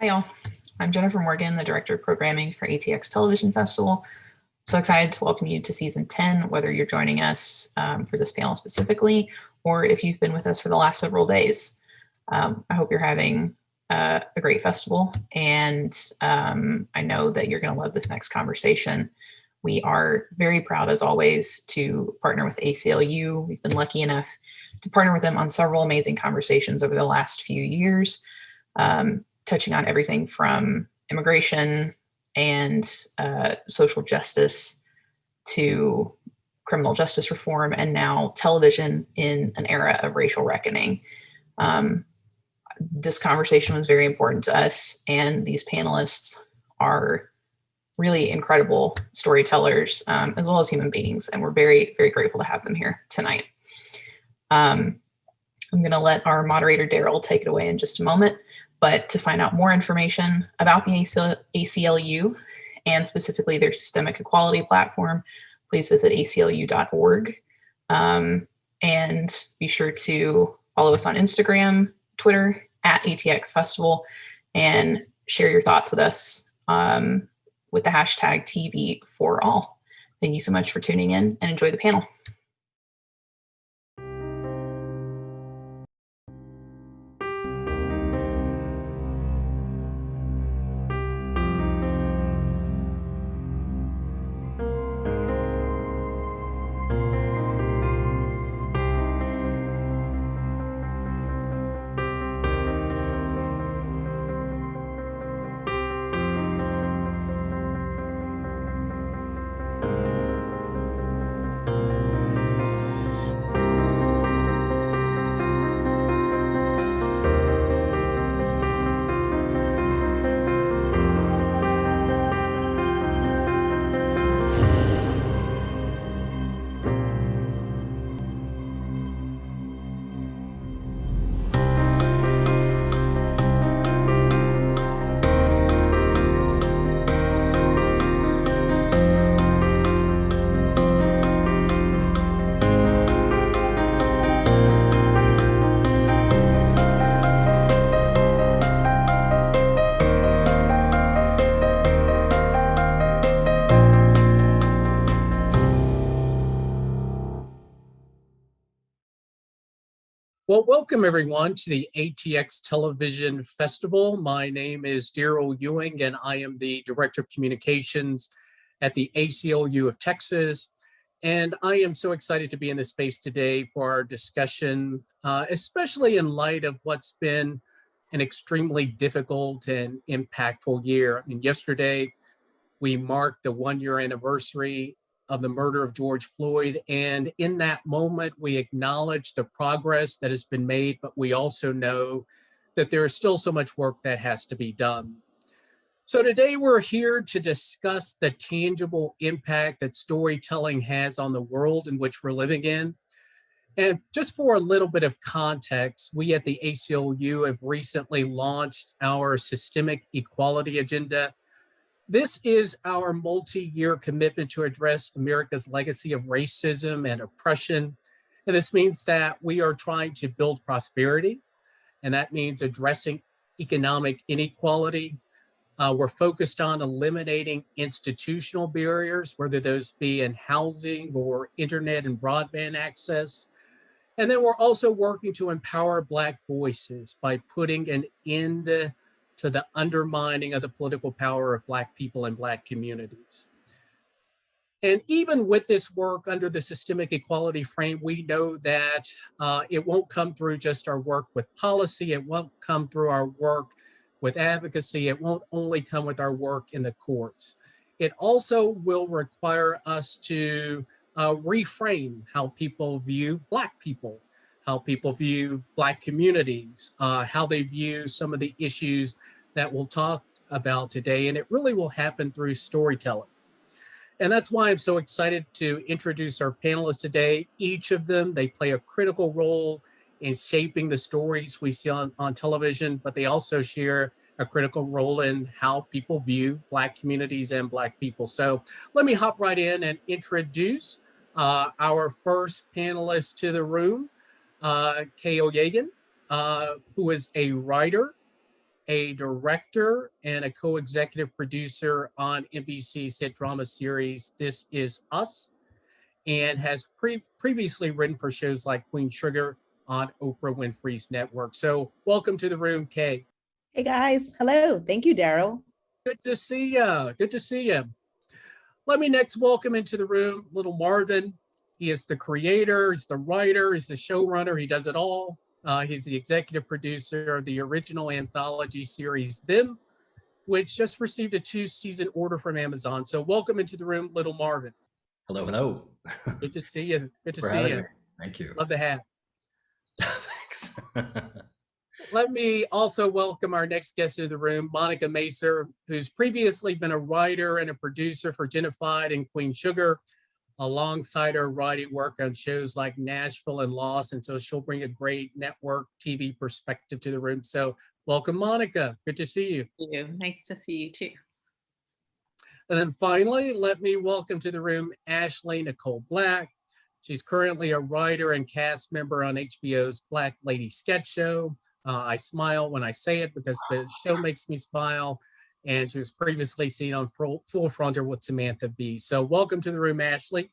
Hi, all. I'm Jennifer Morgan, the Director of Programming for ATX Television Festival. So excited to welcome you to Season 10, whether you're joining us for this panel specifically, or if you've been with us for the last several days. I hope you're having a great festival, and I know that you're going to love this next conversation. We are very proud, as always, to partner with ACLU. We've been lucky enough to partner with them on several amazing conversations over the last few years, touching on everything from immigration and social justice to criminal justice reform, and now television in an era of racial reckoning. This conversation was very important to us, and these panelists are really incredible storytellers, as well as human beings, and we're very, very grateful to have them here tonight. I'm going to let our moderator, Daryl, take it away in just a moment, but to find out more information about the ACLU and specifically their systemic equality platform, please visit aclu.org, and be sure to follow us on Instagram, Twitter, at ATX Festival, and share your thoughts with us with the hashtag TV4All. Thank you so much for tuning in, and enjoy the panel. Well, welcome everyone to the ATX Television Festival. My name is Daryl Ewing, and I am the Director of Communications at the ACLU of Texas. And I am so excited to be in this space today for our discussion, especially in light of what's been an extremely difficult and impactful year. I mean, yesterday we marked the one-year anniversary of the murder of George Floyd. And in that moment, we acknowledge the progress that has been made, but we also know that there is still so much work that has to be done. So today we're here to discuss the tangible impact that storytelling has on the world in which we're living in. And just for a little bit of context, we at the ACLU have recently launched our Systemic Equality Agenda. This is our multi-year commitment to address America's legacy of racism and oppression. And this means that we are trying to build prosperity, and that means addressing economic inequality. We're focused on eliminating institutional barriers, whether those be in housing or internet and broadband access. And then we're also working to empower Black voices by putting an end to the undermining of the political power of Black people and Black communities. And even with this work under the systemic equality frame, we know that it won't come through just our work with policy. It won't come through our work with advocacy. It won't only come with our work in the courts. It also will require us to reframe how people view Black people, how people view Black communities, how they view some of the issues that we'll talk about today. And it really will happen through storytelling. And that's why I'm so excited to introduce our panelists today. Each of them, they play a critical role in shaping the stories we see on television, but they also share a critical role in how people view Black communities and Black people. So let me hop right in and introduce our first panelist to the room, Kay O'Yagan, who is a writer, a director and a co-executive producer on NBC's hit drama series This Is Us, and has previously written for shows like Queen Sugar on Oprah Winfrey's network. So welcome to the room, Kay. Hey guys, hello. Thank you, Daryl. Good to see you. Good to see you. Let me next welcome into the room little Marvin. He is the creator, he's the writer, he's the showrunner, he does it all. He's the executive producer of the original anthology series Them, which just received a 2-season order from Amazon. So welcome into the room, little Marvin. Hello, hello. Good to see you. Good to For see having you. me. Thank you. Love the hat. Thanks. Let me also welcome our next guest in the room, Monica Macer, who's previously been a writer and a producer for Gentefied and Queen Sugar, alongside her writing work on shows like Nashville and Lost. And so she'll bring a great network TV perspective to the room. So welcome, Monica. Good to see you. Thank you. Nice to see you too. And then finally, let me welcome to the room Ashley Nicole Black. She's currently a writer and cast member on HBO's Black Lady Sketch Show. I smile when I say it because the show makes me smile. And she was previously seen on Full Frontal with Samantha Bee. So welcome to the room, Ashley.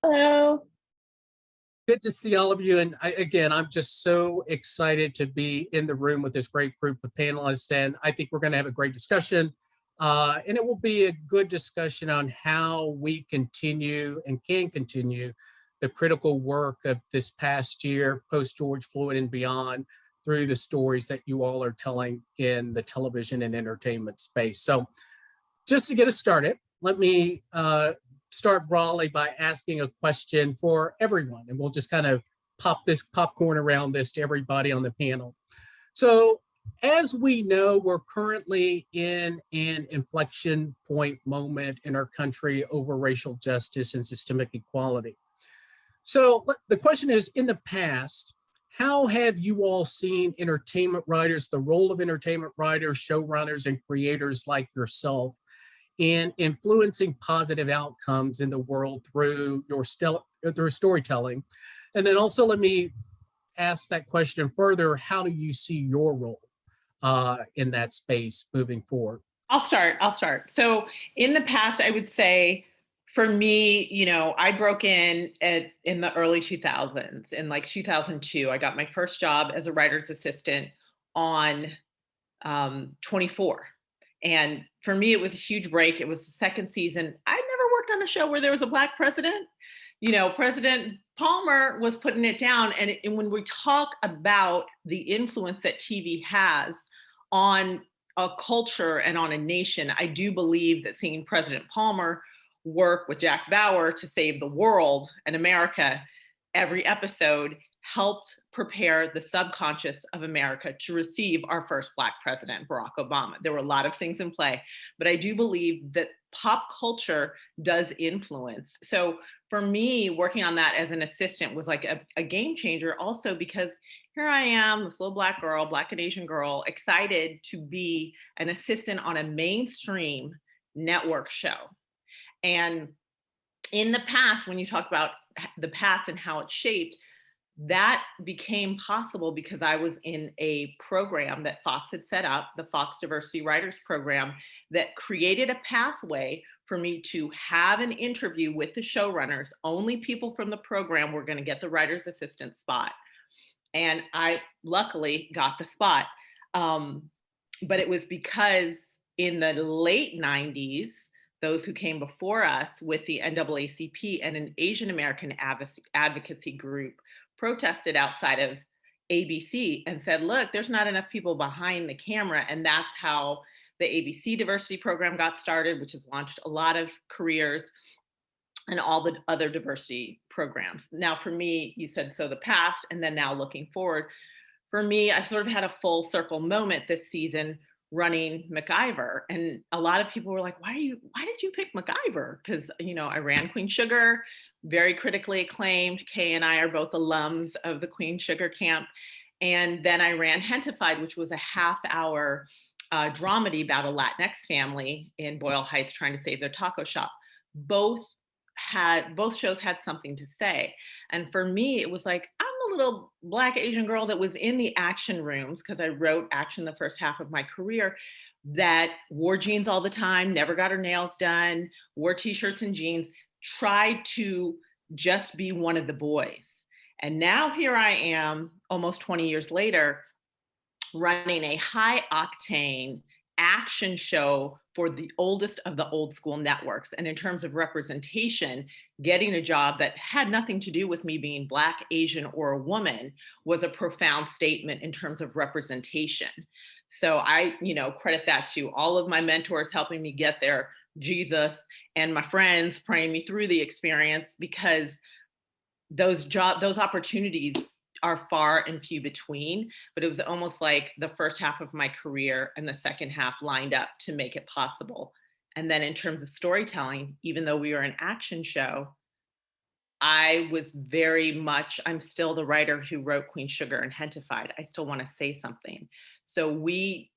Hello. Good to see all of you. And again, I'm just so excited to be in the room with this great group of panelists. And I think we're going to have a great discussion. And it will be a good discussion on how we continue and can continue the critical work of this past year, post George Floyd and beyond, through the stories that you all are telling in the television and entertainment space. So just to get us started, let me start broadly by asking a question for everyone, and we'll just kind of pop this popcorn around this to everybody on the panel. So as we know, we're currently in an inflection point moment in our country over racial justice and systemic equality. So the question is, in the past, how have you all seen entertainment writers, the role of entertainment writers, showrunners, and creators like yourself in influencing positive outcomes in the world through through storytelling? And then also let me ask that question further, how do you see your role in that space moving forward? I'll start. So in the past, I would say for me, I broke in the early 2000s. In like 2002, I got my first job as a writer's assistant on 24. And for me, it was a huge break. It was the second season. I never worked on a show where there was a Black president. President Palmer was putting it down. And when we talk about the influence that TV has on a culture and on a nation, I do believe that seeing President Palmer work with Jack Bauer to save the world and America every episode helped prepare the subconscious of America to receive our first Black president, Barack Obama. There were a lot of things in play, but I do believe that pop culture does influence. So for me, working on that as an assistant was like a game changer also, because here I am, this little Black girl, Black and Asian girl, excited to be an assistant on a mainstream network show. And in the past, when you talk about the past and how it's shaped, that became possible because I was in a program that Fox had set up, the Fox Diversity Writers Program, that created a pathway for me to have an interview with the showrunners. Only people from the program were going to get the writer's assistant spot. And I luckily got the spot. But it was because in the late 90s, those who came before us with the NAACP and an Asian American advocacy group protested outside of ABC and said, look, there's not enough people behind the camera. And that's how the ABC diversity program got started, which has launched a lot of careers and all the other diversity programs. Now, for me, you said, so the past, and then now looking forward, for me, I sort of had a full circle moment this season running MacIver. And a lot of people were like, why did you pick MacIver? Because, I ran Queen Sugar, very critically acclaimed. Kay and I are both alums of the Queen Sugar camp. And then I ran Gentefied, which was a half-hour dramedy about a Latinx family in Boyle Heights trying to save their taco shop. Both shows had something to say. And for me, it was like, I'm I'm a little Black Asian girl that was in the action rooms because I wrote action the first half of my career, that wore jeans all the time, never got her nails done, wore t-shirts and jeans, tried to just be one of the boys. And now here I am, almost 20 years later, running a high octane action show for the oldest of the old school networks. And in terms of representation, getting a job that had nothing to do with me being Black, Asian, or a woman was a profound statement in terms of representation. So I, credit that to all of my mentors helping me get there, Jesus, and my friends praying me through the experience, because those opportunities are far and few between. But it was almost like the first half of my career and the second half lined up to make it possible. And then in terms of storytelling, even though we were an action show, I was very much, I'm still the writer who wrote Queen Sugar and Hentified. I still want to say something. So we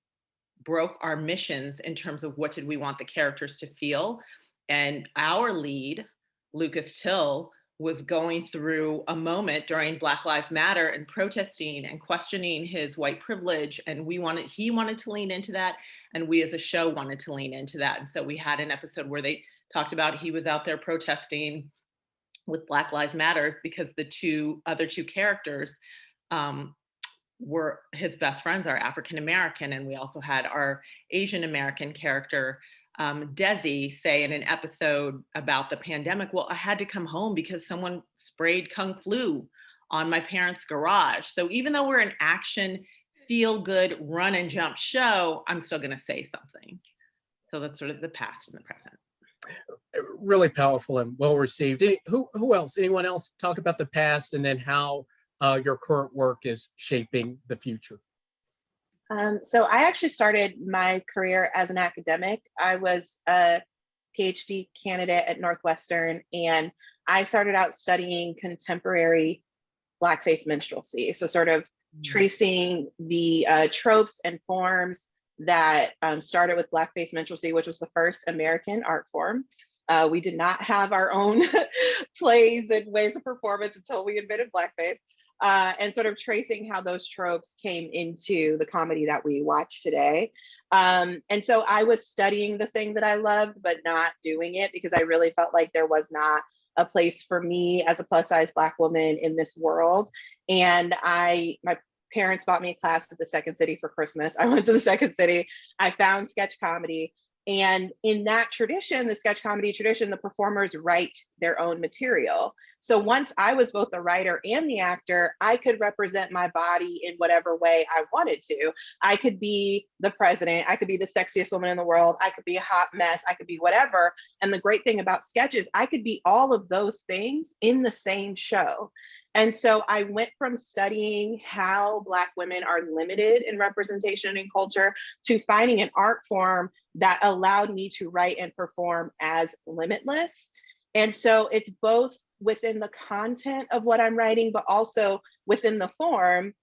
broke our missions in terms of what did we want the characters to feel. And our lead, Lucas Till, was going through a moment during Black Lives Matter and protesting and questioning his white privilege. And he wanted to lean into that. And we as a show wanted to lean into that. And so we had an episode where they talked about he was out there protesting with Black Lives Matter because the other two characters were his best friends are African American. And we also had our Asian American character, Desi, say in an episode about the pandemic, well, I had to come home because someone sprayed Kung Flu on my parents' garage. So even though we're an action, feel good, run and jump show, I'm still going to say something. So that's sort of the past and the present. Really powerful and well received. Who else? Anyone else talk about the past and then how your current work is shaping the future? So I actually started my career as an academic. I was a PhD candidate at Northwestern, and I started out studying contemporary Blackface minstrelsy. So sort of tracing the tropes and forms that started with Blackface minstrelsy, which was the first American art form. We did not have our own plays and ways of performance until we invented Blackface. And sort of tracing how those tropes came into the comedy that we watch today. And so I was studying the thing that I loved, but not doing it because I really felt like there was not a place for me as a plus size Black woman in this world. And my parents bought me a class at the Second City for Christmas. I went to the Second City, I found sketch comedy. And in that tradition, the sketch comedy tradition, the performers write their own material. So once I was both the writer and the actor, I could represent my body in whatever way I wanted to. I could be the president, I could be the sexiest woman in the world, I could be a hot mess, I could be whatever. And the great thing about sketches, I could be all of those things in the same show. And so I went from studying how Black women are limited in representation and culture to finding an art form that allowed me to write and perform as limitless. And so it's both within the content of what I'm writing, but also within the form,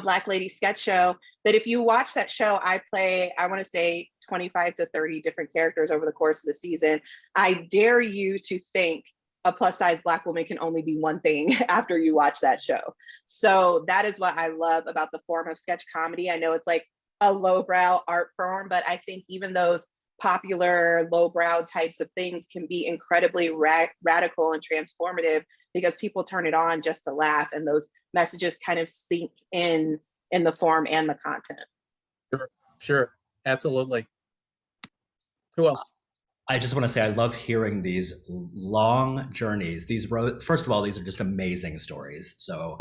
Black Lady Sketch Show, that if you watch that show, I play, I want to say 25 to 30 different characters over the course of the season. I dare you to think a plus size Black woman can only be one thing after you watch that show. So that is what I love about the form of sketch comedy. I know it's like a lowbrow art form, but I think even those popular lowbrow types of things can be incredibly radical and transformative because people turn it on just to laugh, and those messages kind of sink in the form and the content. Sure, absolutely. Who else? I just want to say I love hearing these long journeys. First of all, these are just amazing stories. So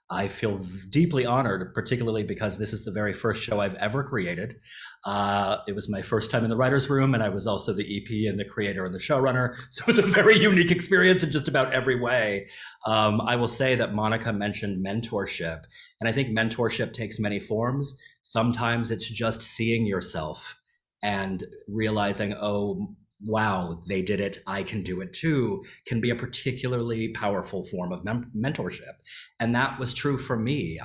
I feel deeply honored, particularly because this is the very first show I've ever created. It was my first time in the writer's room, and I was also the EP and the creator and the showrunner. So it was a very unique experience in just about every way. I will say that Monica mentioned mentorship, and I think mentorship takes many forms. Sometimes it's just seeing yourself and realizing, oh, wow, they did it, I can do it too, can be a particularly powerful form of mentorship. And that was true for me.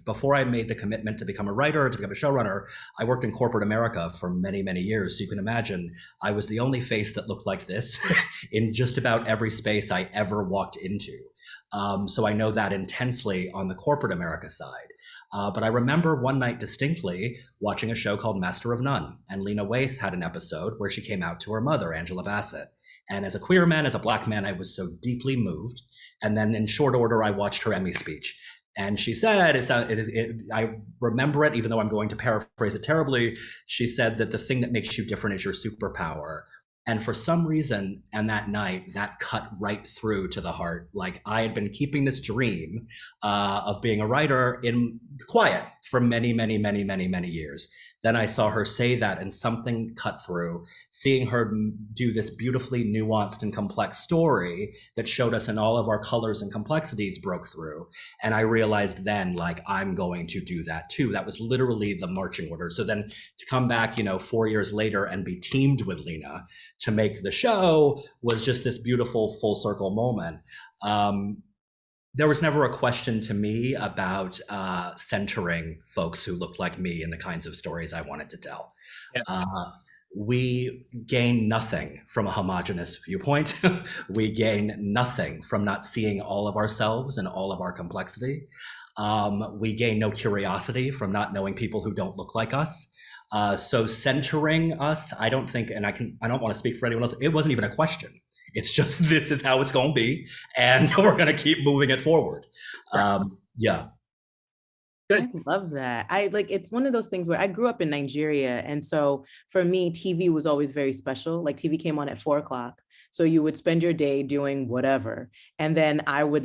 Before I made the commitment to become a writer, to become a showrunner, I worked in corporate America for many, many years. So you can imagine I was the only face that looked like this in just about every space I ever walked into. So I know that intensely on the corporate America side. But I remember one night distinctly watching a show called Master of None, and Lena Waithe had an episode where she came out to her mother, Angela Bassett. And as a queer man, as a Black man, I was so deeply moved. And then in short order, I watched her Emmy speech. And she said, I remember it, even though I'm going to paraphrase it terribly. She said that the thing that makes you different is your superpower. And for some reason, and that night, that cut right through to the heart. Like I had been keeping this dream of being a writer in quiet for many, many, many, many, many years. Then I saw her say that, and something cut through. Seeing her do this beautifully nuanced and complex story that showed us in all of our colors and complexities broke through. And I realized then, like, I'm going to do that too. That was literally the marching order. So then to come back, 4 years later and be teamed with Lena to make the show was just this beautiful full circle moment. There was never a question to me about centering folks who looked like me in the kinds of stories I wanted to tell. Yeah. We gain nothing from a homogenous viewpoint. We gain nothing from not seeing all of ourselves and all of our complexity. We gain no curiosity from not knowing people who don't look like us. So centering us, I don't think, and I don't want to speak for anyone else, it wasn't even a question. It's just, this is how it's going to be, and we're going to keep moving it forward. Yeah. Good. I love that. It's one of those things where I grew up in Nigeria. And so for me, TV was always very special. Like TV came on at 4 o'clock. So you would spend your day doing whatever. And then I would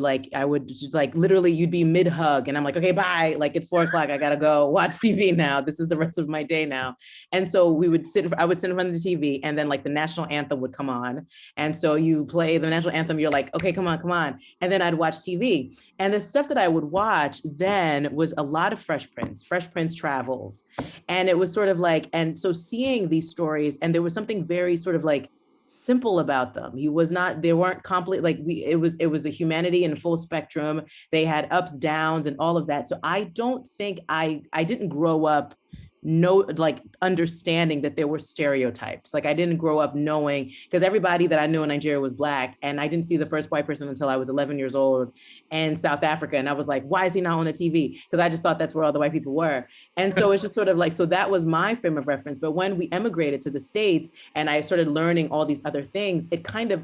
just literally you'd be mid hug and I'm like, okay, bye. Like it's 4 o'clock. I got to go watch TV now. This is the rest of my day now. And so I would sit in front of the TV, and then like the national anthem would come on. And so you play the national anthem. You're like, okay, come on. And then I'd watch TV. And the stuff that I would watch then was a lot of Fresh Prince travels. And it was sort of like, and so seeing these stories, and there was something very sort of like simple about them. They weren't complete, it was the humanity in full spectrum. They had ups, downs, and all of that. So I don't think I didn't grow up understanding that there were stereotypes. Like I didn't grow up knowing, because everybody that I knew in Nigeria was Black, and I didn't see the first white person until I was 11 years old in South Africa. And I was like, why is he not on the TV? Because I just thought that's where all the white people were. And so it's just sort of like, so that was my frame of reference. But when we emigrated to the States and I started learning all these other things,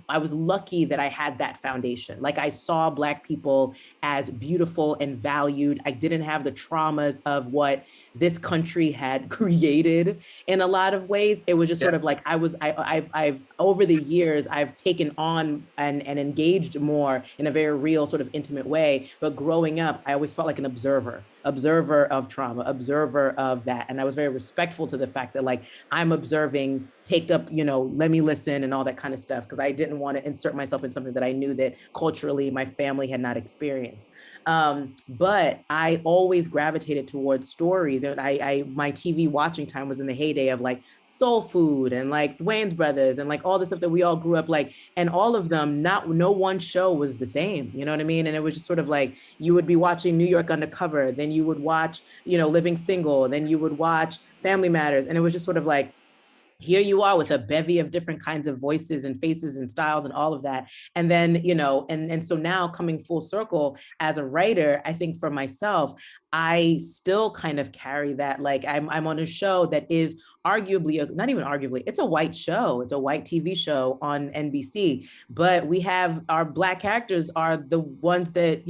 I was lucky that I had that foundation. Like I saw Black people as beautiful and valued. I didn't have the traumas of what this country had created in a lot of ways. It was just sort of like I've over the years, I've taken on and engaged more in a very real sort of intimate way. But growing up, I always felt like an observer of trauma, observer of that. And I was very respectful to the fact that like, I'm observing, take up, let me listen and all that kind of stuff. Because I didn't want to insert myself in something that I knew that culturally my family had not experienced. But I always gravitated towards stories. And my TV watching time was in the heyday of like Soul Food and like Wayans Brothers and like all the stuff that we all grew up like, and all of them, no one show was the same, you know what I mean? And it was just sort of like, you would be watching New York Undercover, then you would watch, Living Single, then you would watch Family Matters. And it was just sort of like, here you are with a bevy of different kinds of voices and faces and styles and all of that. And then, and so now coming full circle as a writer, I think for myself, I still kind of carry that. Like I'm on a show that is not even arguably, it's a white show. It's a white TV show on NBC, but we have our Black characters are the ones that,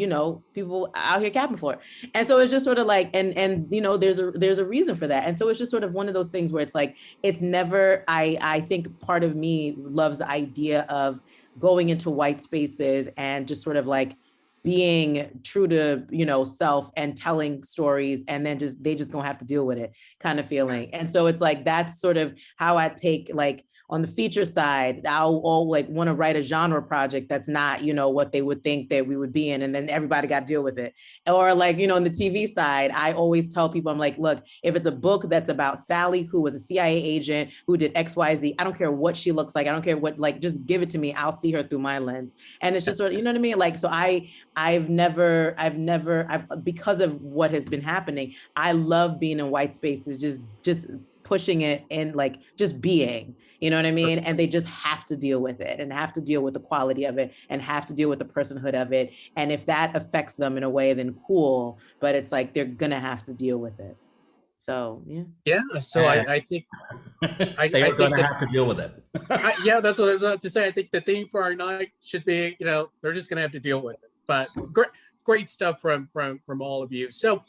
people out here capping for. And so it's just sort of like, and there's a reason for that. And so it's just sort of one of those things where it's like, it's never, I think part of me loves the idea of going into white spaces and just sort of like being true to, self and telling stories, and then they just gonna have to deal with it kind of feeling. And so it's like, that's sort of how I take, like, on the feature side, I'll want to write a genre project that's not, what they would think that we would be in, and then everybody got to deal with it. Or like, on the TV side, I always tell people, I'm like, look, if it's a book that's about Sally, who was a CIA agent, who did XYZ, I don't care what she looks like. I don't care what, just give it to me. I'll see her through my lens. And it's just sort of, you know what I mean? Like, so I've never, because of what has been happening, I love being in white spaces, just pushing it and like, just being. You know what I mean? And they just have to deal with it and have to deal with the quality of it and have to deal with the personhood of it. And if that affects them in a way, then cool. But it's like they're gonna have to deal with it. So yeah. Yeah. So I think They I are going think to that- have to deal with it. yeah, that's what I was about to say. I think the theme for our night should be, they're just going to have to deal with it. But great stuff from all of you. So,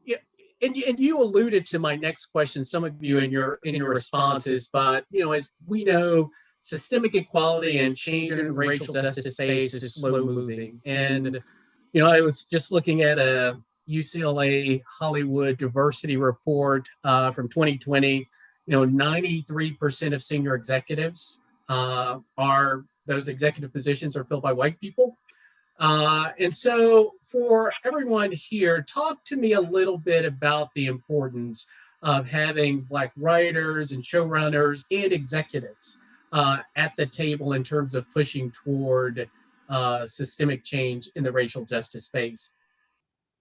yeah, and you alluded to my next question. Some of you in your responses, but as we know, systemic equality and change in racial justice space is slow moving. And I was just looking at a UCLA Hollywood diversity report from 2020. 93% of senior executives those executive positions are filled by white people. And so for everyone here, talk to me a little bit about the importance of having Black writers and showrunners and executives at the table in terms of pushing toward systemic change in the racial justice space.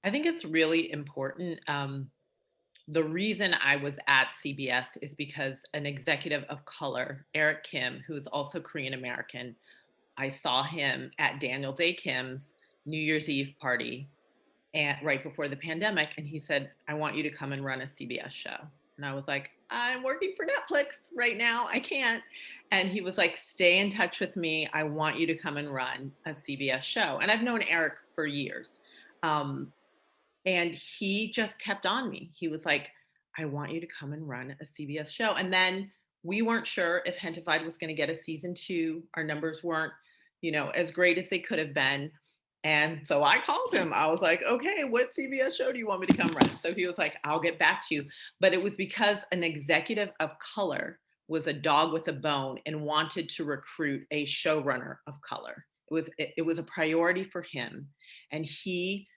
I think it's really important. The reason I was at CBS is because an executive of color, Eric Kim, who is also Korean American, I saw him at Daniel Day Kim's New Year's Eve party and right before the pandemic. And he said, I want you to come and run a CBS show. And I was like, I'm working for Netflix right now. I can't. And he was like, stay in touch with me. I want you to come and run a CBS show. And I've known Eric for years. And he just kept on me. He was like, I want you to come and run a CBS show. And then we weren't sure if Hentified was going to get a season 2. Our numbers weren't, as great as they could have been. And so I called him. I was like, okay, what CBS show do you want me to come run? So he was like, I'll get back to you. But it was because an executive of color was a dog with a bone and wanted to recruit a showrunner of color. It was a priority for him. And he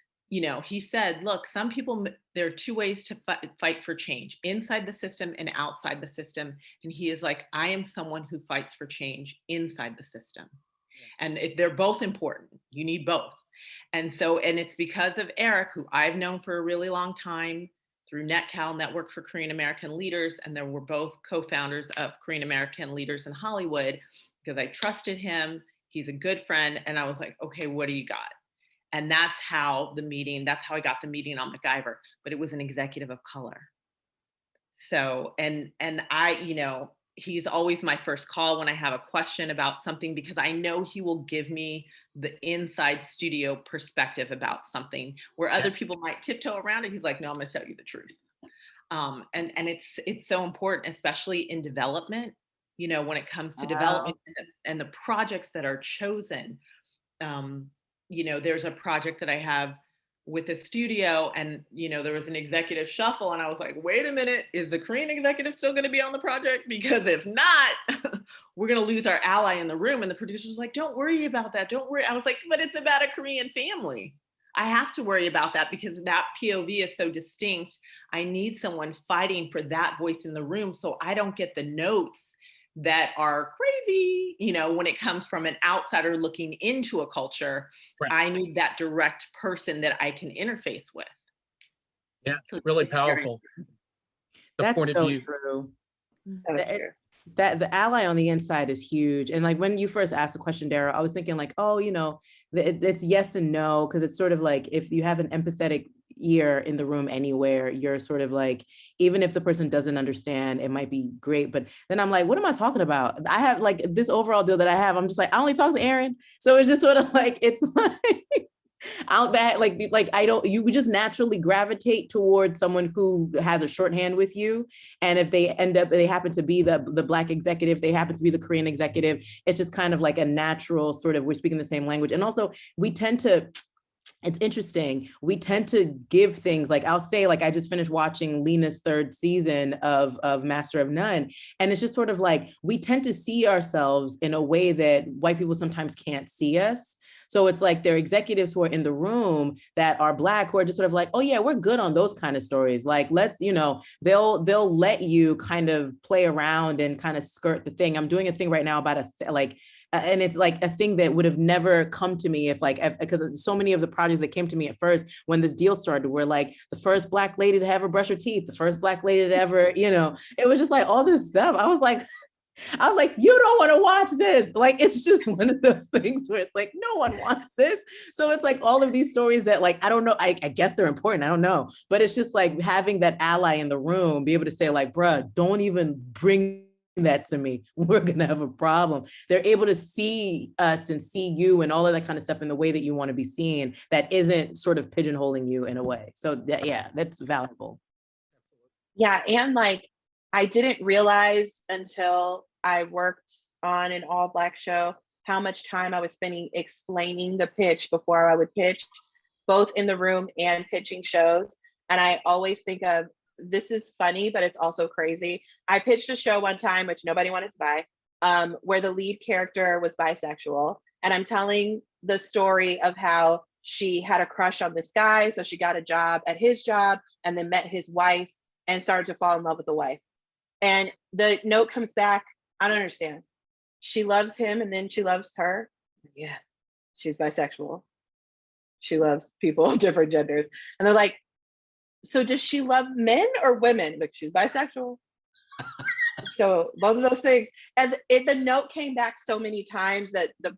said, look, some people, there are 2 ways to fight for change, inside the system and outside the system. And he is like, I am someone who fights for change inside the system. And they're both important. You need both. And it's because of Eric, who I've known for a really long time through NetCal, Network for Korean American Leaders. And then we're both co-founders of Korean American Leaders in Hollywood, because I trusted him. He's a good friend. And I was like, okay, what do you got? And that's how I got the meeting on MacGyver, but it was an executive of color. So, and I, he's always my first call when I have a question about something, because I know he will give me the inside studio perspective about something where other people might tiptoe around it. He's like, no, I'm gonna tell you the truth. And it's so important, especially in development, when it comes to development and the projects that are chosen. There's a project that I have with a studio, and there was an executive shuffle, and I was like, wait a minute, is the Korean executive still going to be on the project? Because if not, we're going to lose our ally in the room. And the producer was like, don't worry about that, don't worry. I was like, but it's about a Korean family. I have to worry about that because that POV is so distinct. I need someone fighting for that voice in the room, so I don't get the notes that are crazy, when it comes from an outsider looking into a culture. Right. I need that direct person that I can interface with. Yeah, so really powerful. That's so true. So true. That the ally on the inside is huge. And like when you first asked the question, Dara, I was thinking like, oh, it's yes and no, because it's sort of like if you have an empathetic ear in the room anywhere, you're sort of like, even if the person doesn't understand, it might be great. But then I'm like, what am I talking about? I have like this overall deal that I have. I'm just like, I only talk to Aaron. So it's just sort of like, it's like out that like you just naturally gravitate towards someone who has a shorthand with you. And if they happen to be the Black executive, they happen to be the Korean executive, it's just kind of like a natural sort of, we're speaking the same language. And also it's interesting. We tend to give things like, I'll say, like, I just finished watching Lena's 3rd season of Master of None. And it's just sort of like, we tend to see ourselves in a way that white people sometimes can't see us. So it's like there are executives who are in the room that are Black, who are just sort of like, oh yeah, we're good on those kind of stories. Like, let's, they'll let you kind of play around and kind of skirt the thing. I'm doing a thing right now about and it's like a thing that would have never come to me because so many of the projects that came to me at first when this deal started were like the first Black lady to ever brush her teeth, the first Black lady to ever, it was just like all this stuff. I was like, I was like, you don't want to watch this. Like, it's just one of those things where it's like, no one wants this. So it's like all of these stories that like, I don't know, I guess they're important. I don't know. But it's just like having that ally in the room, be able to say like, bruh, don't even bring that to me. We're going to have a problem. They're able to see us and see you and all of that kind of stuff in the way that you want to be seen that isn't sort of pigeonholing you in a way. So that, yeah, that's valuable. Yeah. And like, I didn't realize until I worked on an all Black show how much time I was spending explaining the pitch before I would pitch, both in the room and pitching shows. And I always think of, this is funny, but it's also crazy. I pitched a show one time, which nobody wanted to buy, where the lead character was bisexual. And I'm telling the story of how she had a crush on this guy. So she got a job at his job and then met his wife and started to fall in love with the wife. And the note comes back, I don't understand. She loves him and then she loves her. Yeah, she's bisexual. She loves people of different genders. And they're like, so does she love men or women? Like, she's bisexual. So both of those things. And the note came back so many times that the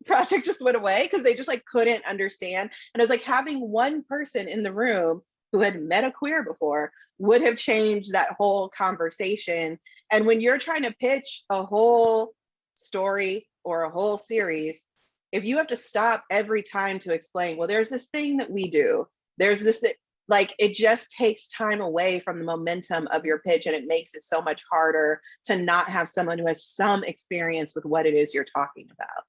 project just went away because they just like couldn't understand. And it was like having one person in the room who had met a queer before would have changed that whole conversation. And when you're trying to pitch a whole story or a whole series, if you have to stop every time to explain, well, there's this thing that we do, there's this, like, it just takes time away from the momentum of your pitch, and it makes it so much harder to not have someone who has some experience with what it is you're talking about.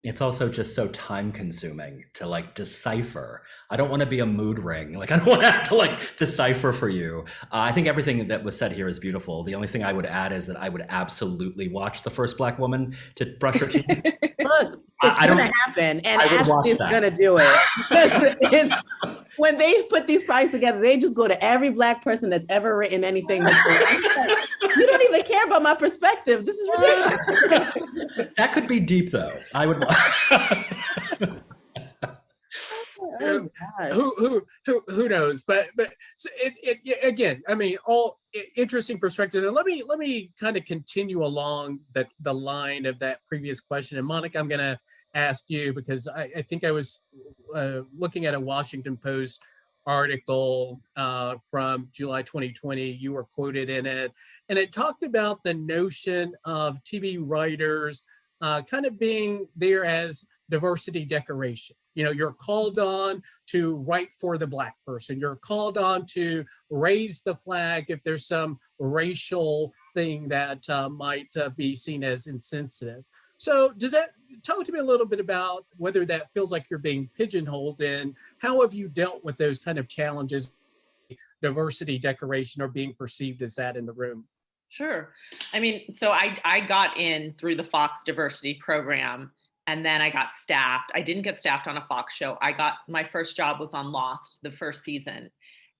It's also just so time consuming to like decipher. I don't want to be a mood ring. Like, I don't want to have to like decipher for you. I think everything that was said here is beautiful. The only thing I would add is that I would absolutely watch The First Black Woman to brush her teeth. Look, it's going to happen. And Ashley's going to do it. When they put these projects together, they just go to every Black person that's ever written anything before. You don't even care about my perspective. This is ridiculous. That could be deep, though. I would. Who knows? But again, I mean, all interesting perspective. And let me kind of continue along the line of that previous question. And Monica, I'm going to ask you, because I think I was looking at a Washington Post article from July 2020. You were quoted in it, and it talked about the notion of TV writers kind of being there as diversity decoration. You know, you're called on to write for the Black person. You're called on to raise the flag if there's some racial thing that might be seen as insensitive. So does that, talk to me a little bit about whether that feels like you're being pigeonholed, and how have you dealt with those kind of challenges, diversity decoration, or being perceived as that in the room? Sure. I mean, so I got in through the Fox diversity program, and then I got staffed. I didn't get staffed on a Fox show. My first job was on Lost, the first season.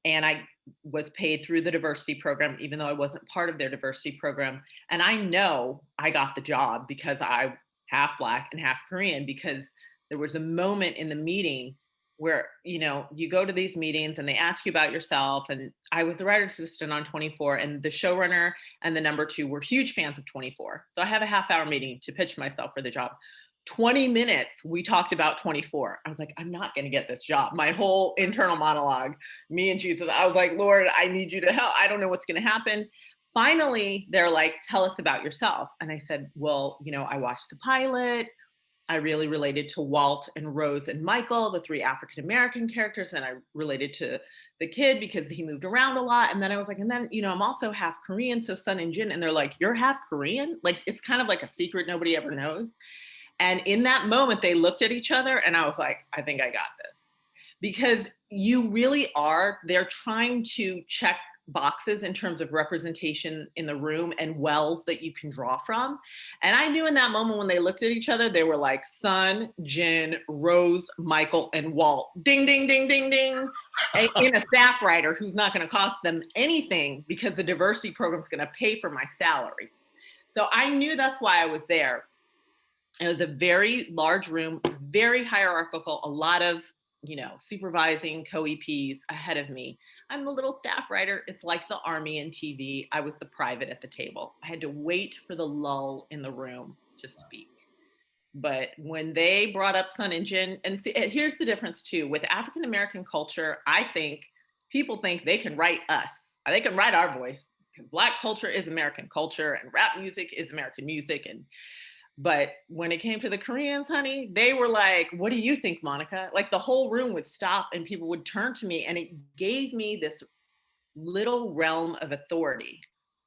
And I was paid through the diversity program, even though I wasn't part of their diversity program. And I know I got the job because I'm half Black and half Korean, because there was a moment in the meeting where, you know, you go to these meetings and they ask you about yourself. And I was the writer's assistant on 24, and the showrunner and the number 2 were huge fans of 24. So I had a half-hour meeting to pitch myself for the job. 20 minutes, we talked about 24. I was like, I'm not going to get this job. My whole internal monologue, me and Jesus, I was like, Lord, I need you to help. I don't know what's going to happen. Finally, they're like, tell us about yourself. And I said, well, you know, I watched the pilot. I really related to Walt and Rose and Michael, the 3 African-American characters. And I related to the kid because he moved around a lot. And then I was like, and then, you know, I'm also half Korean, so Sun and Jin. And they're like, you're half Korean? Like, it's kind of like a secret nobody ever knows. And in that moment, they looked at each other and I was like, I think I got this. Because you really are, they're trying to check boxes in terms of representation in the room and wells that you can draw from. And I knew in that moment when they looked at each other, they were like, Sun, Jin, Rose, Michael, and Walt. Ding, ding, ding, ding, ding. In a staff writer who's not going to cost them anything because the diversity program is going to pay for my salary. So I knew that's why I was there. It was a very large room, very hierarchical, a lot of supervising co-EPs ahead of me. I'm the little staff writer. It's like the army in TV. I was the private at the table. I had to wait for the lull in the room to speak. But when they brought up Sun Engine, and see, here's the difference too, with African American culture, I think people think they can write us. They can write our voice, because Black culture is American culture and rap music is American music. But when it came to the Koreans, honey, they were like, what do you think, Monica? Like the whole room would stop and people would turn to me, and it gave me this little realm of authority,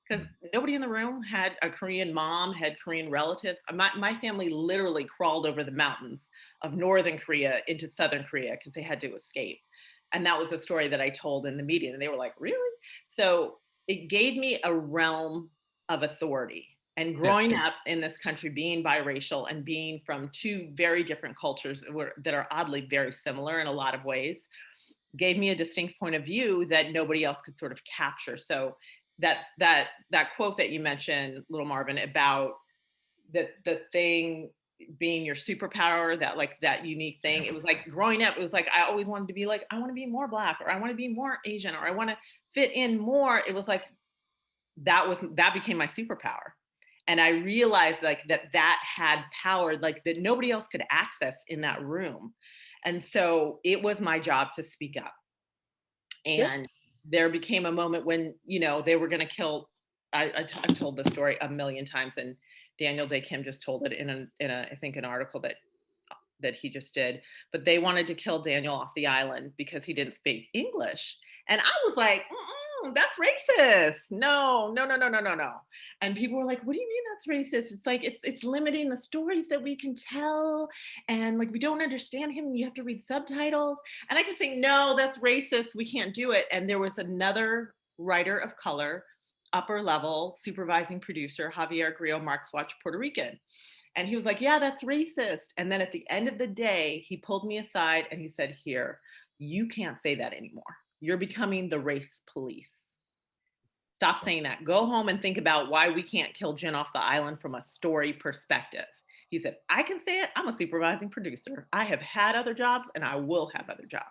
because nobody in the room had a Korean mom, had Korean relatives. My family literally crawled over the mountains of Northern Korea into Southern Korea because they had to escape. And that was a story that I told in the media, and they were like, really? So it gave me a realm of authority. And growing up in this country, being biracial and being from two very different cultures that are oddly very similar in a lot of ways, gave me a distinct point of view that nobody else could sort of capture. So that quote that you mentioned, Little Marvin, about the thing being your superpower, that unique thing. It was like growing up, it was like I always wanted to be like, I want to be more Black, or I want to be more Asian, or I want to fit in more. It was like that became my superpower. And I realized like that had power, like that nobody else could access in that room. And so it was my job to speak up. And there became a moment when, they were going to kill, I've told this story a million times, and Daniel Day Kim just told it in I think an article that he just did, but they wanted to kill Daniel off the island because he didn't speak English. And I was like, that's racist. No. And people were like, what do you mean that's racist? It's like, it's limiting the stories that we can tell. And like, we don't understand him. You have to read subtitles. And I can say, no, that's racist. We can't do it. And there was another writer of color, upper level supervising producer, Javier Grillo Marx Watch, Puerto Rican. And he was like, yeah, that's racist. And then at the end of the day, he pulled me aside and he said, here, you can't say that anymore. You're becoming the race police. Stop saying that. Go home and think about why we can't kill Jen off the island from a story perspective. He said, I can say it. I'm a supervising producer. I have had other jobs and I will have other jobs.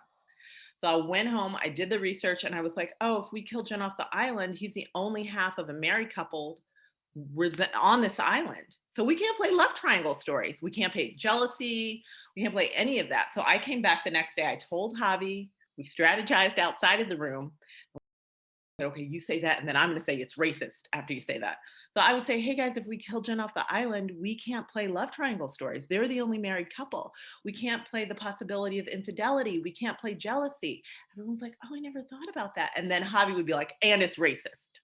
So I went home, I did the research, and I was like, oh, if we kill Jen off the island, he's the only half of a married couple on this island. So we can't play love triangle stories. We can't play jealousy. We can't play any of that. So I came back the next day. I told Javi, we strategized outside of the room. I said, okay, you say that, and then I'm going to say it's racist after you say that. So I would say, hey guys, if we kill Jen off the island, we can't play love triangle stories. They're the only married couple. We can't play the possibility of infidelity. We can't play jealousy. Everyone's like, oh, I never thought about that. And then Javi would be like, and it's racist.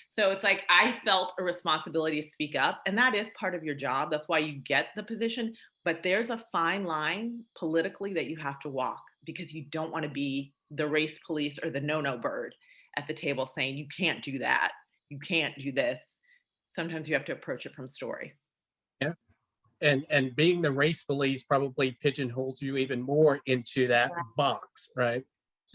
So it's like, I felt a responsibility to speak up, and that is part of your job. That's why you get the position, but there's a fine line politically that you have to walk, because you don't want to be the race police or the no-no bird at the table saying, you can't do that. You can't do this. Sometimes you have to approach it from story. Yeah. And being the race police probably pigeonholes you even more into that box, right?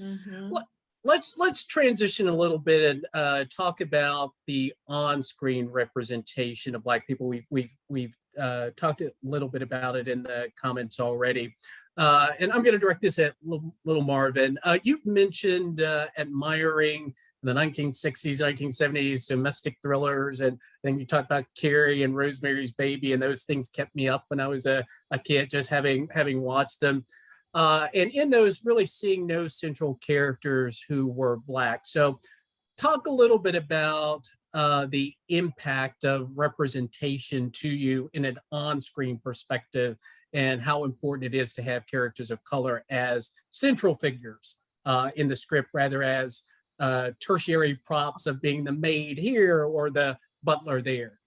Mm-hmm. Well, let's transition a little bit and talk about the on-screen representation of Black people. We've talked a little bit about it in the comments already. And I'm going to direct this at Little Marvin. You've mentioned admiring the 1960s, 1970s domestic thrillers, and then you talked about Carrie and Rosemary's Baby, and those things kept me up when I was a kid, just having watched them. And in those, really seeing no central characters who were Black. So talk a little bit about the impact of representation to you in an on-screen perspective, and how important it is to have characters of color as central figures in the script, rather as tertiary props of being the maid here or the butler there.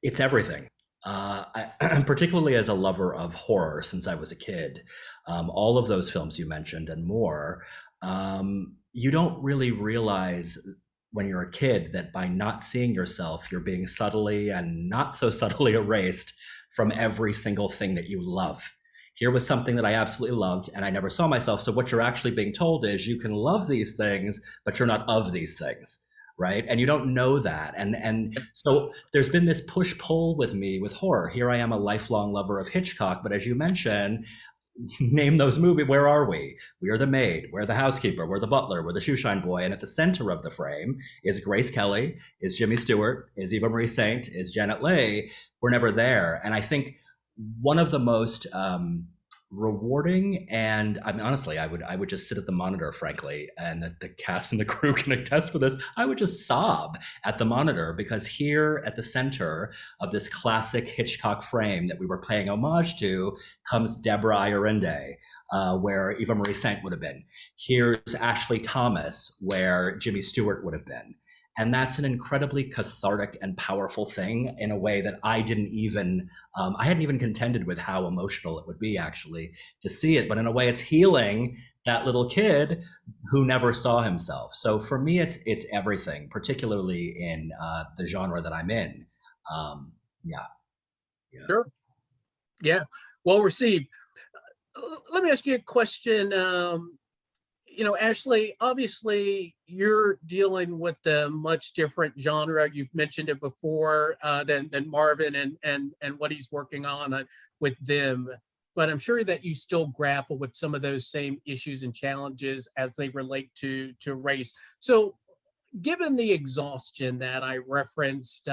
It's everything. Particularly as a lover of horror since I was a kid, all of those films you mentioned and more, you don't really realize when you're a kid that by not seeing yourself, you're being subtly and not so subtly erased from every single thing that you love. Here was something that I absolutely loved and I never saw myself. So what you're actually being told is you can love these things, but you're not of these things. Right. And you don't know that. And so there's been this push pull with me with horror. Here I am, a lifelong lover of Hitchcock. But as you mentioned, name those movies. Where are we? We are the maid. We're the housekeeper. We're the butler. We're the shoeshine boy. And at the center of the frame is Grace Kelly, is Jimmy Stewart, is Eva Marie Saint, is Janet Leigh. We're never there. And I think one of the most rewarding, and I mean, honestly, I would just sit at the monitor, frankly, and the cast and the crew can attest for this. I would just sob at the monitor, because here at the center of this classic Hitchcock frame that we were paying homage to comes Deborah Ayerinde, where Eva Marie Saint would have been. Here's Ashley Thomas, where Jimmy Stewart would have been. And that's an incredibly cathartic and powerful thing in a way that I hadn't even contended with how emotional it would be actually to see it. But in a way, it's healing that little kid who never saw himself. So for me, it's everything, particularly in the genre that I'm in. Yeah. Sure. Yeah. Well received. Let me ask you a question. Ashley, obviously you're dealing with a much different genre. You've mentioned it before than Marvin and what he's working on with them. But I'm sure that you still grapple with some of those same issues and challenges as they relate to race. So given the exhaustion that I referenced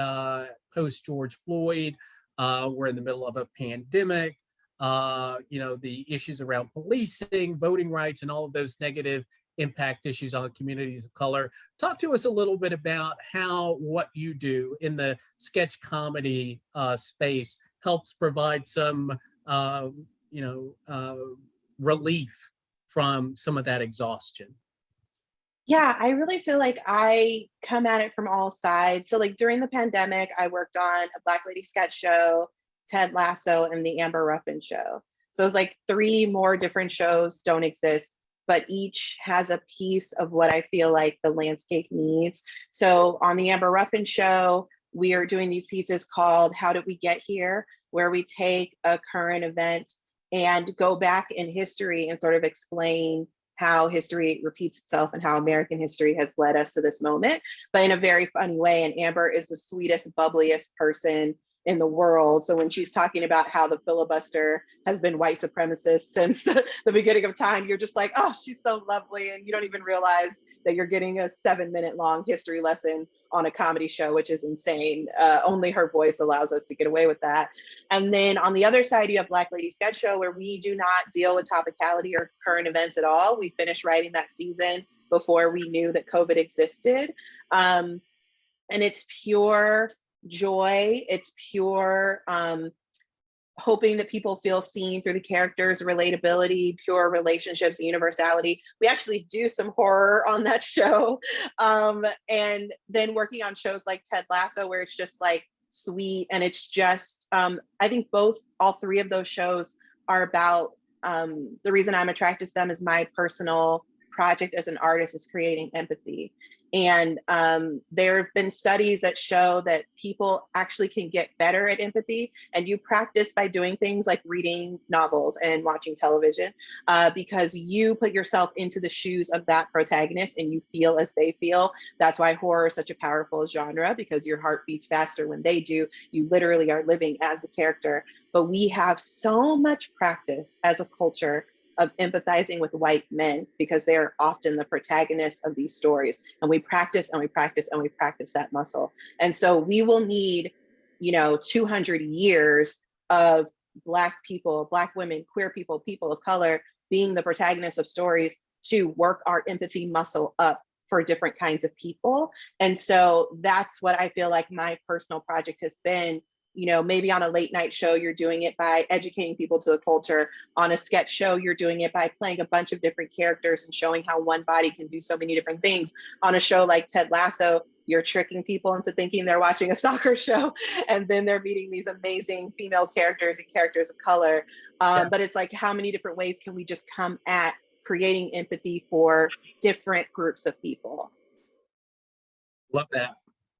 post George Floyd, we're in the middle of a pandemic. The issues around policing, voting rights, and all of those negative impact issues on communities of color. Talk to us a little bit about how what you do in the sketch comedy space helps provide some, relief from some of that exhaustion. Yeah, I really feel like I come at it from all sides. So like during the pandemic, I worked on a Black Lady sketch show, Ted Lasso, and the Amber Ruffin show. So it's like 3 more different shows don't exist, but each has a piece of what I feel like the landscape needs. So on the Amber Ruffin show, we are doing these pieces called How Did We Get Here?, where we take a current event and go back in history and sort of explain how history repeats itself and how American history has led us to this moment, but in a very funny way. And Amber is the sweetest, bubbliest person in the world. So when she's talking about how the filibuster has been white supremacist since the beginning of time, you're just like, oh, she's so lovely. And you don't even realize that you're getting a 7-minute long history lesson on a comedy show, which is insane. Only her voice allows us to get away with that. And then on the other side, you have Black Lady Sketch Show, where we do not deal with topicality or current events at all. We finished writing that season before we knew that COVID existed. And it's pure joy. It's pure hoping that people feel seen through the characters, relatability, pure relationships, universality. We actually do some horror on that show. And then working on shows like Ted Lasso, where it's just like sweet. And it's just, I think all 3 of those shows are about, the reason I'm attracted to them is my personal project as an artist is creating empathy. And there have been studies that show that people actually can get better at empathy, and you practice by doing things like reading novels and watching television, because you put yourself into the shoes of that protagonist and you feel as they feel. That's why horror is such a powerful genre, because your heart beats faster when they do. You literally are living as a character. But we have so much practice as a culture of empathizing with white men, because they're often the protagonists of these stories. And we practice and we practice and we practice that muscle. And so we will need, 200 years of Black people, Black women, queer people, people of color being the protagonists of stories to work our empathy muscle up for different kinds of people. And so that's what I feel like my personal project has been. Maybe on a late night show, you're doing it by educating people to the culture. On a sketch show, you're doing it by playing a bunch of different characters and showing how one body can do so many different things. On a show like Ted Lasso, you're tricking people into thinking they're watching a soccer show, and then they're meeting these amazing female characters and characters of color. But it's like, how many different ways can we just come at creating empathy for different groups of people? Love that.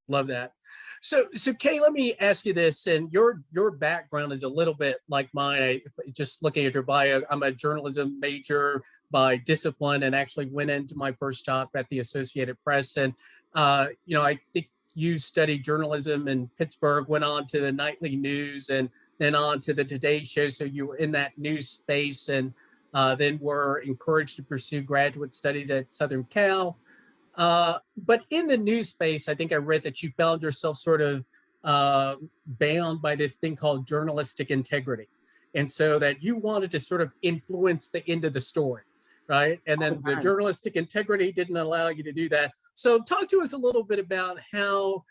Love that. So Kay, let me ask you this, and your background is a little bit like mine. Just looking at your bio, I'm a journalism major by discipline, and actually went into my first job at the Associated Press. And I think you studied journalism in Pittsburgh, went on to the Nightly News, and then on to the Today Show. So you were in that news space, and then were encouraged to pursue graduate studies at Southern Cal. But in the news space, I think I read that you found yourself sort of bound by this thing called journalistic integrity. And so that you wanted to sort of influence the end of the story, right? And then the journalistic integrity didn't allow you to do that. So talk to us a little bit about how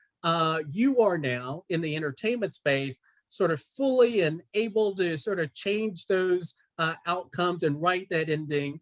you are now in the entertainment space, sort of fully and able to sort of change those outcomes and write that ending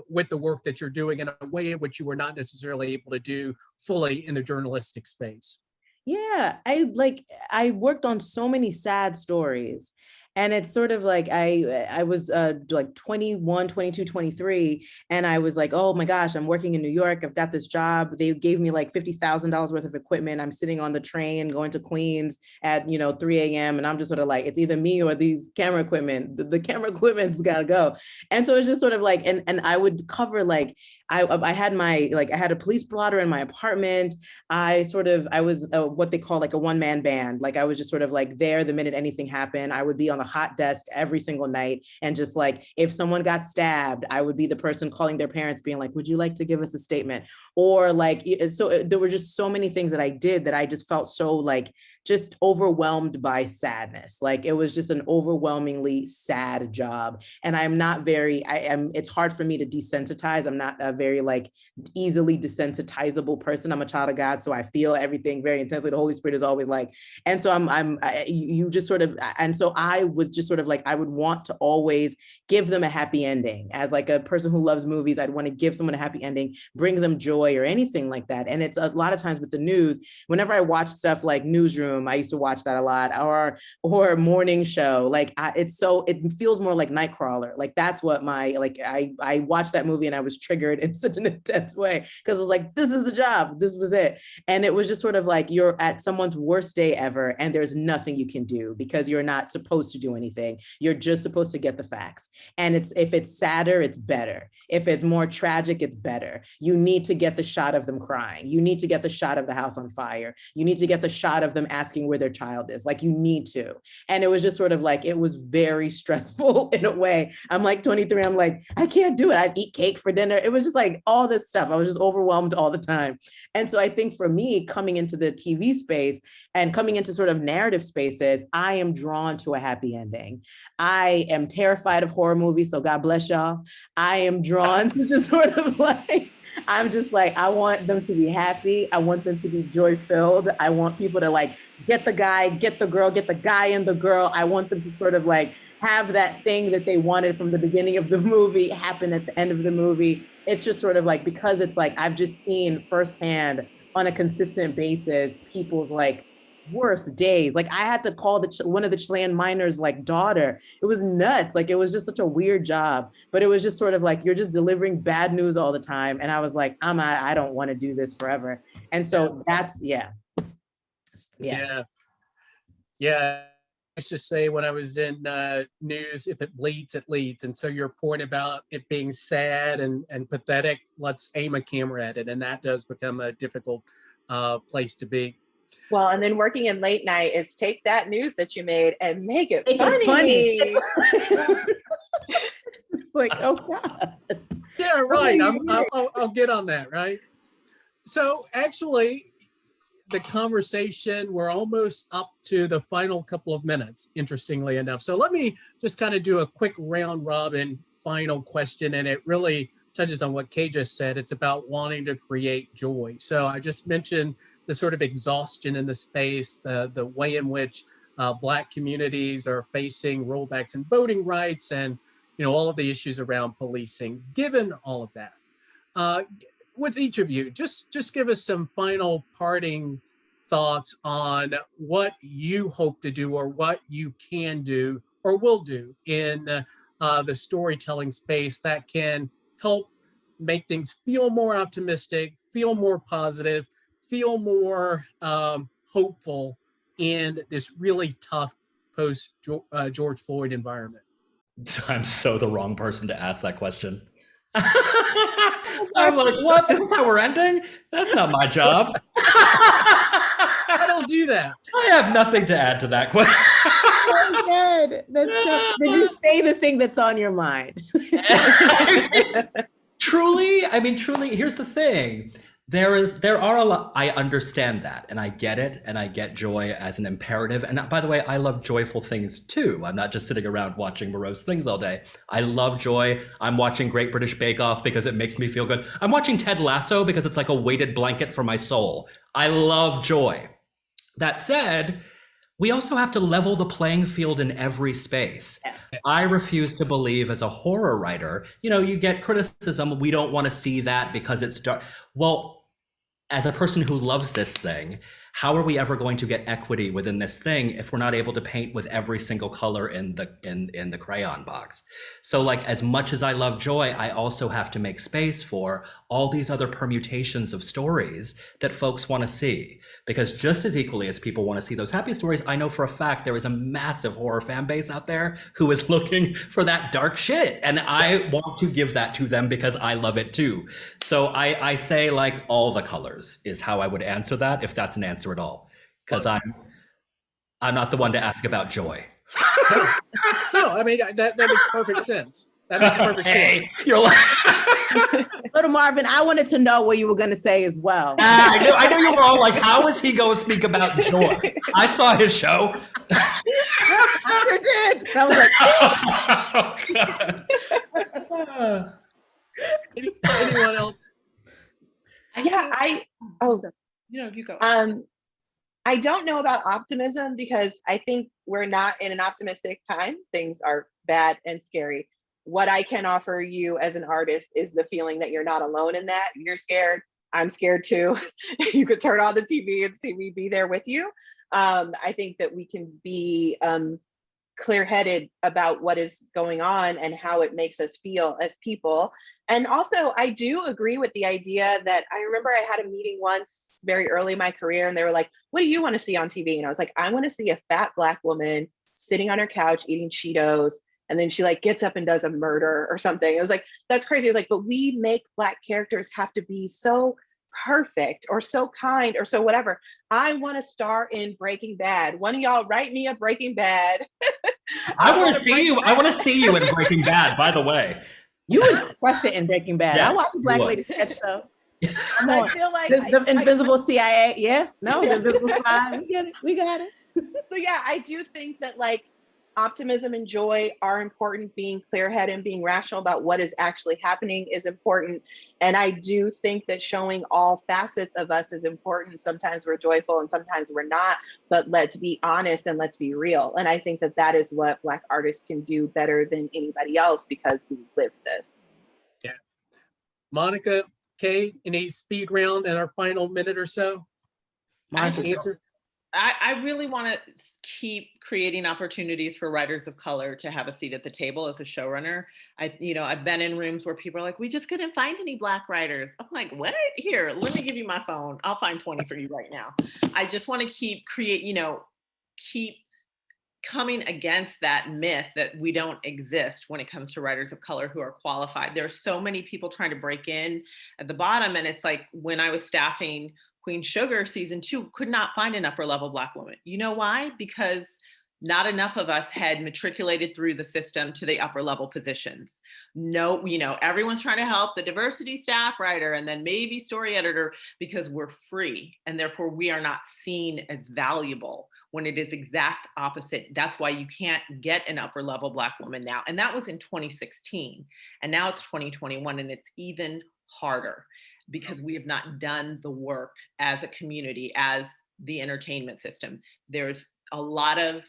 with the work that you're doing in a way in which you were not necessarily able to do fully in the journalistic space. Yeah, I worked on so many sad stories. And it's sort of like I was like 21, 22, 23. And I was like, oh my gosh, I'm working in New York. I've got this job. They gave me like $50,000 worth of equipment. I'm sitting on the train going to Queens at 3 a.m. And I'm just sort of like, it's either me or these camera equipment. The camera equipment's gotta go. And so it's just sort of like, and I would cover like, I had a police blotter in my apartment. I was what they call like a one-man band. Like I was just sort of like there the minute anything happened. I would be on the hot desk every single night. And just like, if someone got stabbed, I would be the person calling their parents being like, would you like to give us a statement? Or like, so there were just so many things that I did that I just felt so like, just overwhelmed by sadness. Like it was just an overwhelmingly sad job. And it's hard for me to desensitize. I'm not a very like easily desensitizable person. I'm a child of God. So I feel everything very intensely. The Holy Spirit is always like, and so so I was just sort of like, I would want to always give them a happy ending. As like a person who loves movies, I'd want to give someone a happy ending, bring them joy or anything like that. And it's a lot of times with the news, whenever I watch stuff like Newsroom, I used to watch that a lot, or Morning Show. Like it feels more like Nightcrawler. Like that's what I watched that movie and I was triggered in such an intense way because it was like, this is the job, this was it. And it was just sort of like you're at someone's worst day ever and there's nothing you can do because you're not supposed to do anything. You're just supposed to get the facts. And if it's sadder, it's better. If it's more tragic, it's better. You need to get the shot of them crying. You need to get the shot of the house on fire. You need to get the shot of them asking where their child is. Like you need to. And it was just sort of like, it was very stressful in a way. I'm like 23, I'm like, I can't do it. I'd eat cake for dinner. It was just like all this stuff. I was just overwhelmed all the time. And so I think for me, coming into the TV space and coming into sort of narrative spaces, I am drawn to a happy ending. I am terrified of horror movies, so God bless y'all. I am drawn to just sort of like, I'm just like, I want them to be happy. I want them to be joy-filled. I want people to like get the guy, get the girl, get the guy and the girl. I want them to sort of like have that thing that they wanted from the beginning of the movie happen at the end of the movie. It's just sort of like, because it's like, I've just seen firsthand on a consistent basis, people's like worst days. Like I had to call one of the Chilean miners like daughter. It was nuts. Like it was just such a weird job, but it was just sort of like, you're just delivering bad news all the time. And I was like, I don't want to do this forever. And so that's, yeah. Let's just say when I was in news, if it bleeds, it leads. And so your point about it being sad and pathetic, let's aim a camera at it. And that does become a difficult place to be. Well, and then working in late night is take that news that you made and make it funny. It's like, oh God. Yeah, right. I'll get on that, right? So actually, the conversation, we're almost up to the final couple of minutes, interestingly enough. So let me just kind of do a quick round robin final question. And it really touches on what Kay just said. It's about wanting to create joy. So I just mentioned the sort of exhaustion in the space, the way in which Black communities are facing rollbacks in voting rights and, all of the issues around policing. Given all of that, with each of you, just give us some final parting thoughts on what you hope to do or what you can do or will do in the storytelling space that can help make things feel more optimistic, feel more positive, feel more hopeful in this really tough post George Floyd environment. I'm so the wrong person to ask that question. I'm like, what? This is how we're ending? That's not my job. I don't do that. I have nothing to add to that question. so good. Did you say the thing that's on your mind? Truly, I mean, truly, here's the thing. There are a lot, I understand that, and I get it, and I get joy as an imperative. And by the way, I love joyful things too. I'm not just sitting around watching morose things all day. I love joy. I'm watching Great British Bake Off because it makes me feel good. I'm watching Ted Lasso because it's like a weighted blanket for my soul. I love joy. That said, we also have to level the playing field in every space. I refuse to believe as a horror writer, you get criticism. We don't want to see that because it's dark. Well, as a person who loves this thing, how are we ever going to get equity within this thing if we're not able to paint with every single color in the crayon box? So like, as much as I love joy, I also have to make space for all these other permutations of stories that folks want to see. Because just as equally as people want to see those happy stories, I know for a fact there is a massive horror fan base out there who is looking for that dark shit. And I want to give that to them because I love it too. So I say like all the colors is how I would answer that, if that's an answer at all. Because I'm not the one to ask about joy. No, I mean, that makes perfect sense. That makes perfect sense. You're like... Little Marvin, I wanted to know what you were going to say as well. I know you were all like, how is he going to speak about joy? I saw his show. I sure did. I was like, Anyone else? Yeah, You go. I don't know about optimism because I think we're not in an optimistic time. Things are bad and scary. What I can offer you as an artist is the feeling that you're not alone in that. You're scared. I'm scared too. You could turn on the TV and see me be there with you. I think that we can be clear-headed about what is going on and how it makes us feel as people. And also, I do agree with the idea that I remember I had a meeting once very early in my career, and they were like, what do you want to see on TV? And I was like, I want to see a fat Black woman sitting on her couch eating Cheetos, and then she like gets up and does a murder or something. It was like, that's crazy. I was like, but we make Black characters have to be so perfect or so kind or so whatever. I want to star in Breaking Bad. One of y'all write me a Breaking Bad. I want to see you. I want to see you in Breaking Bad, by the way. you would crush it in Breaking Bad. Yes, I watched a Black you would. lady sketch show. Come I on. feel like The invisible CIA. Yeah. No, Yeah. the invisible spy. We get it. We got it. So yeah, I do think that like optimism and joy are important. Being clear-headed and being rational about what is actually happening is important. And I do think that showing all facets of us is important. Sometimes we're joyful and sometimes we're not, but let's be honest and let's be real. And I think that that is what Black artists can do better than anybody else because we live this. Yeah. Monica, Kay, any speed round in our final minute or so? Monica, Answer? I really want to keep creating opportunities for writers of color to have a seat at the table as a showrunner. I've been in rooms where people are like, we just couldn't find any Black writers. I'm like, what? Here, let me give you my phone. I'll find 20 for you right now. I just want to keep coming against that myth that we don't exist when it comes to writers of color who are qualified. There are so many people trying to break in at the bottom. And it's like when I was staffing Queen Sugar season 2, could not find an upper level Black woman. You know why? Because not enough of us had matriculated through the system to the upper level positions. No, everyone's trying to help the diversity staff writer and then maybe story editor because we're free and therefore we are not seen as valuable when it is exact opposite. That's why you can't get an upper level Black woman now. And that was in 2016. And now it's 2021 and it's even harder, because we have not done the work as a community, as the entertainment system. There's a lot of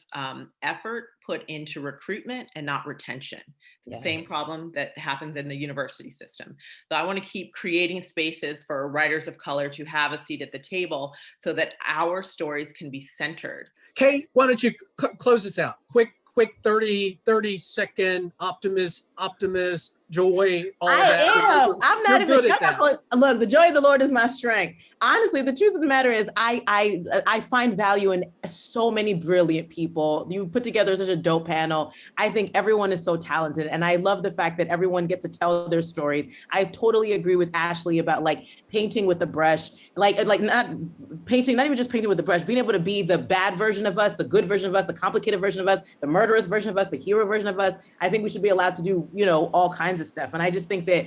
effort put into recruitment and not retention. It's the same problem that happens in the university system. So I want to keep creating spaces for writers of color to have a seat at the table so that our stories can be centered. Kay, why don't you close this out? Quick 30-second optimist joy, all I that. am. I'm not You're even. good at that. Look, the joy of the Lord is my strength. Honestly, the truth of the matter is, I find value in so many brilliant people. You put together such a dope panel. I think everyone is so talented, and I love the fact that everyone gets to tell their stories. I totally agree with Ashley about like painting with the brush, like not painting, not even just painting with the brush, being able to be the bad version of us, the good version of us, the complicated version of us, the murderous version of us, the hero version of us. I think we should be allowed to do, all kinds of stuff. And I just think that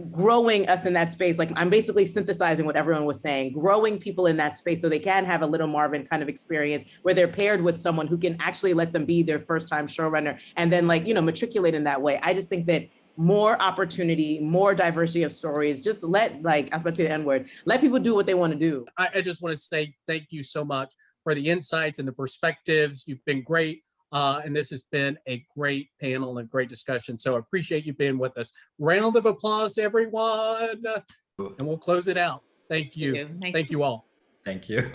growing us in that space, like I'm basically synthesizing what everyone was saying, growing people in that space so they can have a Little Marvin kind of experience where they're paired with someone who can actually let them be their first time showrunner and then matriculate in that way. I just think that more opportunity, more diversity of stories, just let, I was about to say the N-word, let people do what they want to do. I just want to say thank you so much for the insights and the perspectives. You've been great. And this has been a great panel and great discussion. So I appreciate you being with us. Round of applause, everyone. And we'll close it out. Thank you. Thank you. Thank you all. Thank you.